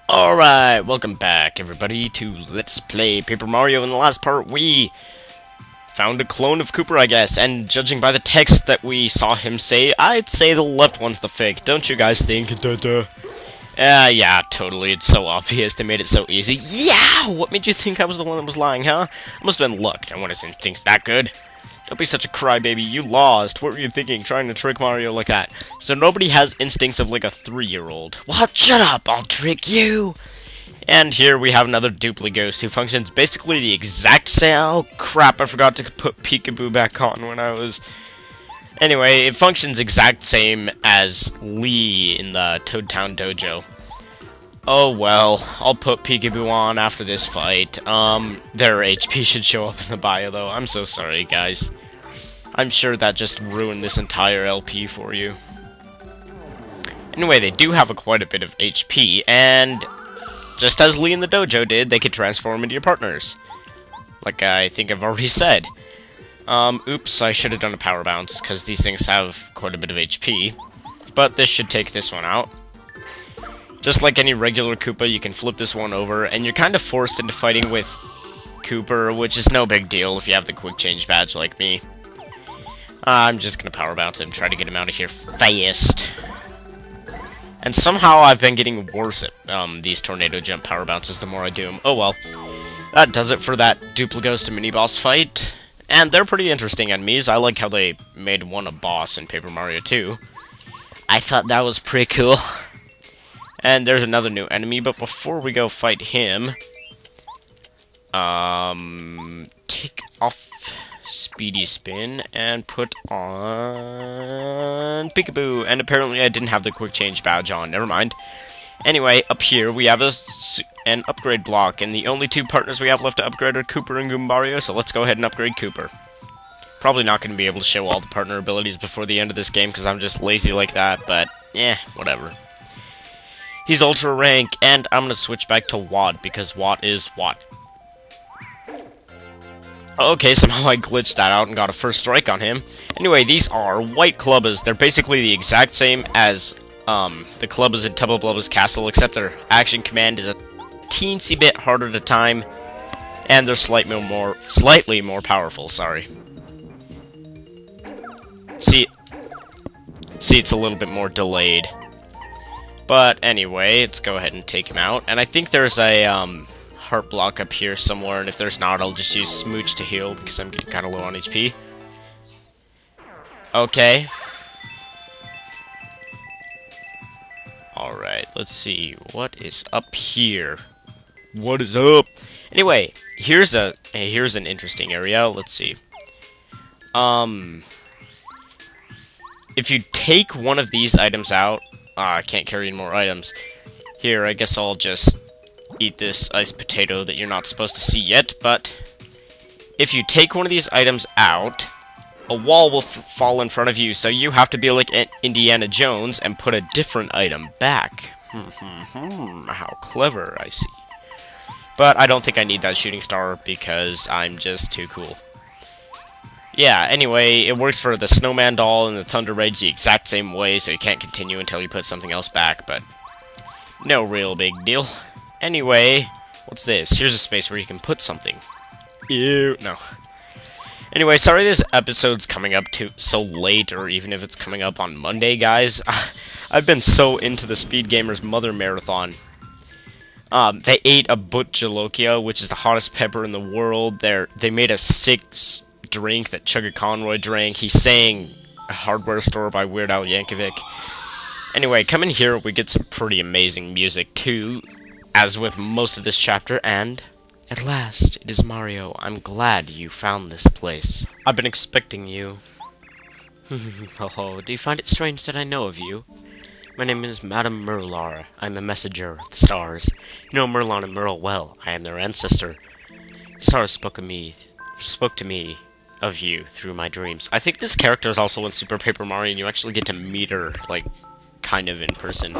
Alright, welcome back everybody to Let's Play Paper Mario. In the last part we found a clone of Cooper, I guess, and judging by the text that we saw him say, I'd say the left one's the fake, don't you guys think? Yeah, totally, it's so obvious, they made it so easy. Yeah! What made you think I was the one that was lying, huh? Must have been luck, and what his instincts that good? Don't be such a crybaby, you lost. What were you thinking, trying to trick Mario like that? So nobody has instincts of like a 3-year-old. What? Shut up, I'll trick you! And here we have another duplicate ghost who functions basically the exact same. Oh crap, I forgot to put Peekaboo back on when I was... Anyway, it functions exact same as Lee in the Toad Town Dojo. Oh well, I'll put Peekaboo on after this fight. Their HP should show up in the bio though. I'm so sorry, guys. I'm sure that just ruined this entire LP for you. Anyway, they do have quite a bit of HP, and just as Lee in the dojo did, they could transform into your partners. Like I think I've already said. Oops, I should have done a power bounce, because these things have quite a bit of HP. But this should take this one out. Just like any regular Koopa, you can flip this one over, and you're kind of forced into fighting with Cooper, which is no big deal if you have the quick change badge like me. I'm just gonna power bounce him, try to get him out of here fast. And somehow I've been getting worse at these tornado jump power bounces the more I do them. Oh well. That does it for that Duplighost mini-boss fight. And they're pretty interesting enemies. I like how they made one a boss in Paper Mario 2. I thought that was pretty cool. And there's another new enemy, but before we go fight him, take off Speedy Spin and put on Peekaboo. And apparently I didn't have the quick change badge on, never mind. Anyway, up here we have an upgrade block, and the only two partners we have left to upgrade are Cooper and Goombario, so let's go ahead and upgrade Cooper. Probably not going to be able to show all the partner abilities before the end of this game, because I'm just lazy like that, but, whatever. He's Ultra Rank, and I'm going to switch back to Watt, because Watt is Watt. Okay, somehow I glitched that out and got a first strike on him. Anyway, these are White Clubbas. They're basically the exact same as the Clubbas in Tubba Blubba's Castle, except their action command is a teensy bit harder to time, and they're slightly more powerful, sorry. See, it's a little bit more delayed. But anyway, let's go ahead and take him out. And I think there's a heart block up here somewhere, and if there's not, I'll just use Smooch to heal, because I'm getting kind of low on HP. Okay. Alright, let's see. What is up here? What is up? Anyway, here's an interesting area. Let's see. If you take one of these items out... I can't carry any more items. Here, I guess I'll just eat this iced potato that you're not supposed to see yet, but... If you take one of these items out, a wall will fall in front of you, so you have to be like Indiana Jones and put a different item back. How clever, I see. But I don't think I need that shooting star, because I'm just too cool. Yeah, anyway, it works for the Snowman doll and the Thunder Rage the exact same way, so you can't continue until you put something else back, but no real big deal. Anyway, what's this? Here's a space where you can put something. Ew, no. Anyway, sorry this episode's coming up so late, or even if it's coming up on Monday, guys. I've been so into the Speed Gamer's Mother Marathon. They ate a Butjalokia, which is the hottest pepper in the world. They made a sick drink that Chugga Conroy drank. He sang a Hardware Store by Weird Al Yankovic. Anyway, come in here, we get some pretty amazing music too, as with most of this chapter, and at last, it is Mario. I'm glad you found this place. I've been expecting you. Oh, do you find it strange that I know of you? My name is Madame Merlar. I'm a messenger of the stars. You know Merlon and Merle well. I am their ancestor. The stars spoke to me of you through my dreams. I think this character is also in Super Paper Mario, and you actually get to meet her, like, kind of in person.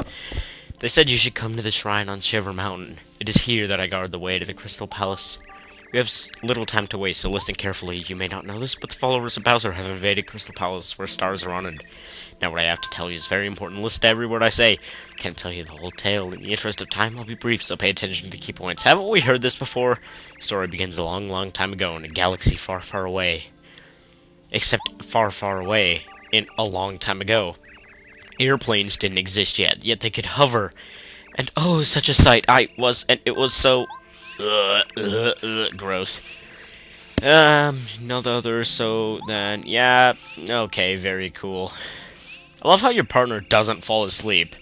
They said you should come to the shrine on Shiver Mountain. It is here that I guard the way to the Crystal Palace. We have little time to waste, so listen carefully. You may not know this, but the followers of Bowser have invaded Crystal Palace, where stars are honored. Now what I have to tell you is very important. Listen to every word I say. Can't tell you the whole tale. In the interest of time, I'll be brief, so pay attention to the key points. Haven't we heard this before? The story begins a long, long time ago in a galaxy far, far away. Except far, far away in a long time ago. Airplanes didn't exist yet they could hover. And oh, such a sight it was so... gross. No, the others, so then, yeah, okay, very cool. I love how your partner doesn't fall asleep.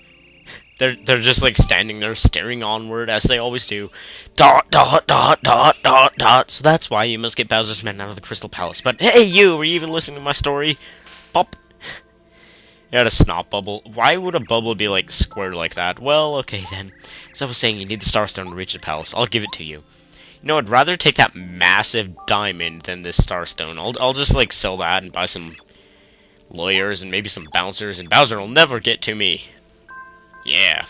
They're just like standing there staring onward as they always do. Dot, dot, dot, dot, dot, dot. So that's why you must get Bowser's men out of the Crystal Palace. But hey, you, were you even listening to my story? Pop. You had a snot bubble. Why would a bubble be like square like that? Well, okay then. As I was saying, you need the Star Stone to reach the palace. I'll give it to you. You know, I'd rather take that massive diamond than this Star Stone. I'll just like sell that and buy some lawyers and maybe some bouncers, and Bowser will never get to me. Yeah.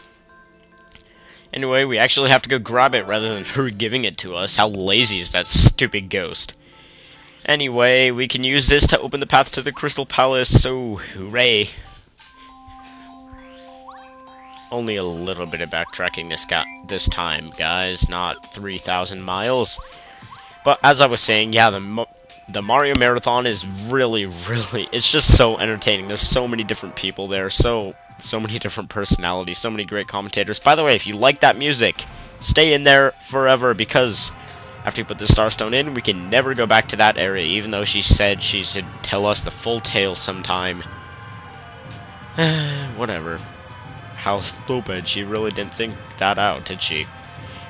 Anyway, we actually have to go grab it rather than her giving it to us. How lazy is that stupid ghost? Anyway, we can use this to open the path to the Crystal Palace, so hooray. Only a little bit of backtracking this time, guys, not 3,000 miles. But as I was saying, yeah, the Mario Marathon is really, it's just so entertaining. There's so many different people there, so many different personalities, so many great commentators. By the way, if you like that music, stay in there forever, because after you put the Star Stone in, we can never go back to that area, even though she said she should tell us the full tale sometime. Whatever. How stupid, she really didn't think that out, did she?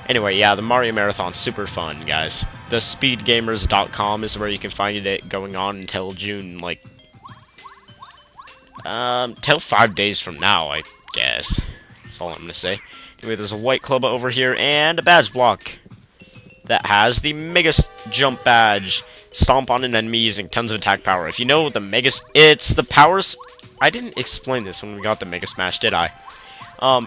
Anyway, yeah, the Mario Marathon's super fun, guys. The speedgamers.com is where you can find it going on until June, like, till 5 days from now, I guess. That's all I'm gonna say. Anyway, there's a white club over here, and a badge block that has the Mega Jump badge. Stomp on an enemy using tons of attack power. If you know the it's the powers... I didn't explain this when we got the Mega Smash, did I?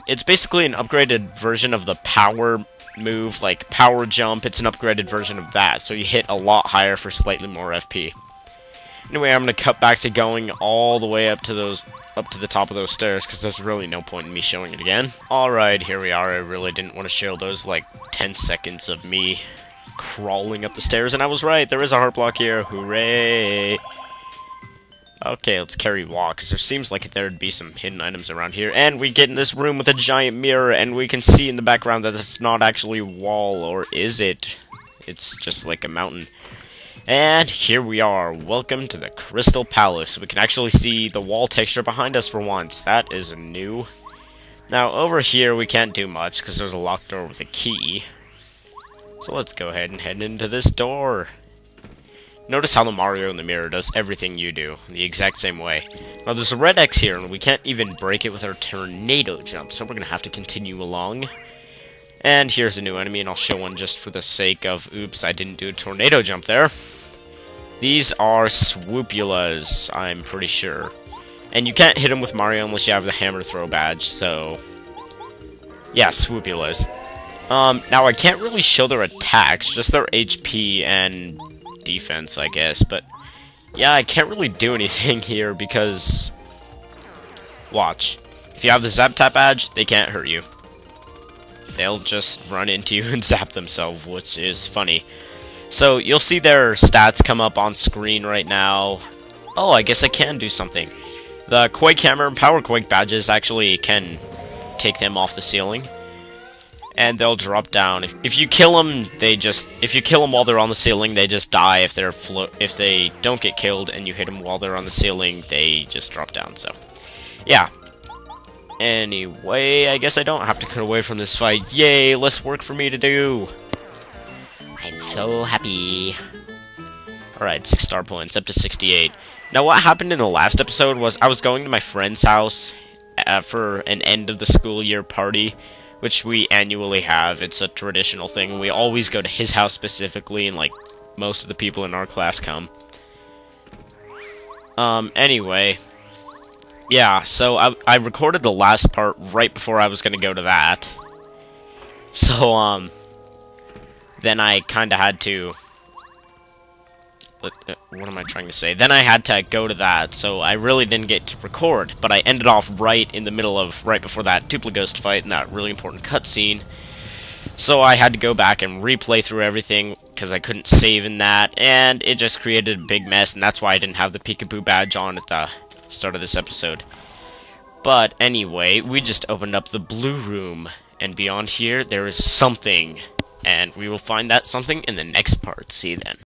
It's basically an upgraded version of the power move, like power jump. It's an upgraded version of that, so you hit a lot higher for slightly more FP. Anyway, I'm gonna cut back to going all the way up to the top of those stairs, because there's really no point in me showing it again. Alright, here we are. I really didn't want to show those, like, 10 seconds of me crawling up the stairs, and I was right. There is a heart block here. Hooray! Okay, let's carry walk, because there seems like there'd be some hidden items around here. And we get in this room with a giant mirror, and we can see in the background that it's not actually a wall, or is it? It's just like a mountain. And here we are. Welcome to the Crystal Palace. We can actually see the wall texture behind us for once. That is new. Now, over here, we can't do much, because there's a locked door with a key. So let's go ahead and head into this door. Notice how the Mario in the mirror does everything you do, the exact same way. Now, there's a red X here, and we can't even break it with our tornado jump, so we're going to have to continue along. And here's a new enemy, and I'll show one just for the sake of, oops, I didn't do a tornado jump there. These are Swoopulas, I'm pretty sure. And you can't hit them with Mario unless you have the hammer throw badge, so... yeah, Swoopulas. Now I can't really show their attacks, just their HP and defense, I guess, but... yeah, I can't really do anything here because... watch. If you have the Zap Tap badge, they can't hurt you. They'll just run into you and zap themselves, which is funny. So, you'll see their stats come up on screen right now. Oh, I guess I can do something. The Quake Hammer and Power Quake badges actually can take them off the ceiling. And they'll drop down. If you kill them, if you kill them while they're on the ceiling, they just die. If they don't get killed and you hit them while they're on the ceiling, they just drop down. So, yeah. Anyway, I guess I don't have to cut away from this fight. Yay, less work for me to do. I'm so happy. Alright, 6 star points, up to 68. Now, what happened in the last episode was I was going to my friend's house for an end of the school year party, which we annually have. It's a traditional thing. We always go to his house specifically, and, like, most of the people in our class come. Anyway... yeah, so I recorded the last part right before I was gonna go to that. So, then I kind of had to... what am I trying to say? Then I had to go to that, so I really didn't get to record, but I ended off right in the middle of, right before that Duplighost fight and that really important cutscene. So I had to go back and replay through everything, because I couldn't save in that, and it just created a big mess, and that's why I didn't have the peekaboo badge on at the start of this episode. But anyway, we just opened up the blue room, and beyond here, there is something, and we will find that something in the next part. See you then.